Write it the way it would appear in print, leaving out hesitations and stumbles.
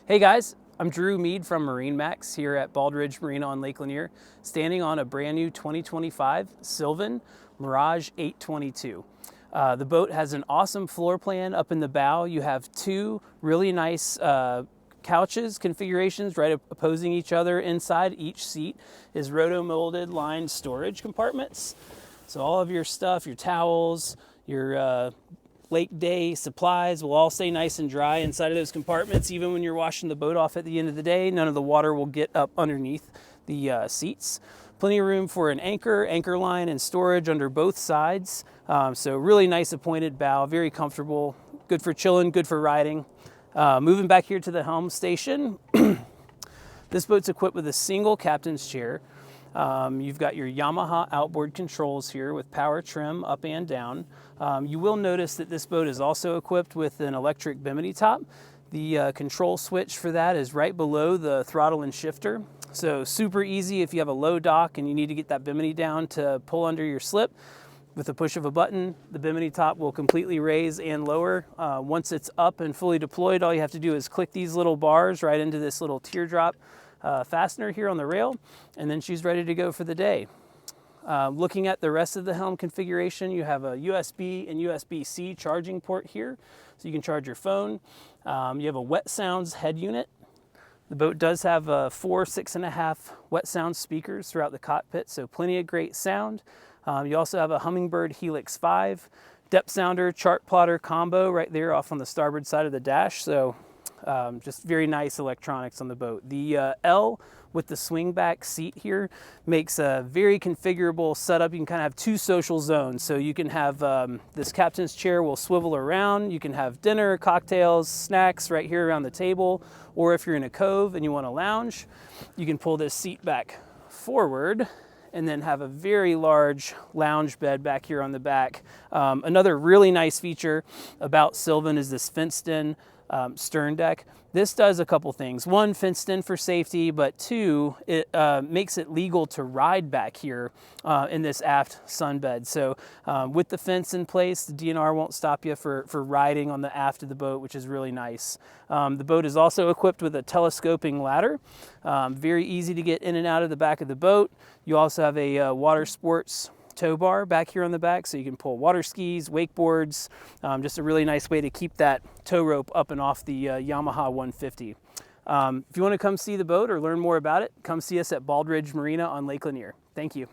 Hey guys, I'm Drew Mead from MarineMax here at Bald Ridge Marina on Lake Lanier, standing on a brand new 2025 Sylvan MIRAGE 822. The boat has an awesome floor plan up in the bow. You have two really nice couches configurations right opposing each other. Inside each seat is roto-molded lined storage compartments. So all of your stuff, your towels, your lake day supplies will all stay nice and dry inside of those compartments. Even when you're washing the boat off at the end of the day, none of the water will get up underneath the seats. Plenty of room for an anchor line, and storage under both sides. So really nice appointed bow, very comfortable, good for chilling, good for riding. Moving back here to the helm station, this boat's equipped with a single captain's chair. You've got your Yamaha outboard controls here with power trim up and down. You will notice that this boat is also equipped with an electric bimini top. The control switch for that is right below the throttle and shifter. So super easy if you have a low dock and you need to get that bimini down to pull under your slip. With the push of a button, the bimini top will completely raise and lower. Once it's up and fully deployed, all you have to do is click these little bars right into this little teardrop fastener here on the rail, and then she's ready to go for the day. Looking at the rest of the helm configuration, you have a USB and USB-C charging port here, so you can charge your phone. You have a wet sounds head unit. The boat does have 4 6.5 wet sound speakers throughout the cockpit, so plenty of great sound. You also have a Humminbird Helix 5 depth sounder chart plotter combo right there off on the starboard side of the dash. So just very nice electronics on the boat. The L with the swing back seat here makes a very configurable setup. You can kind of have two social zones. So you can have this captain's chair will swivel around. You can have dinner, cocktails, snacks right here around the table. Or if you're in a cove and you want to lounge, you can pull this seat back forward and then have a very large lounge bed back here on the back. Another really nice feature about Sylvan is this fenced in stern deck. This does a couple things. One, fenced in for safety, but two, it makes it legal to ride back here in this aft sunbed. So with the fence in place, the DNR won't stop you for riding on the aft of the boat, which is really nice. The boat is also equipped with a telescoping ladder. Very easy to get in and out of the back of the boat. You also have a water sports tow bar back here on the back, so you can pull water skis, wakeboards. Just a really nice way to keep that tow rope up and off the Yamaha 150. If you want to come see the boat or learn more about it, come see us at Bald Ridge Marina on Lake Lanier. Thank you.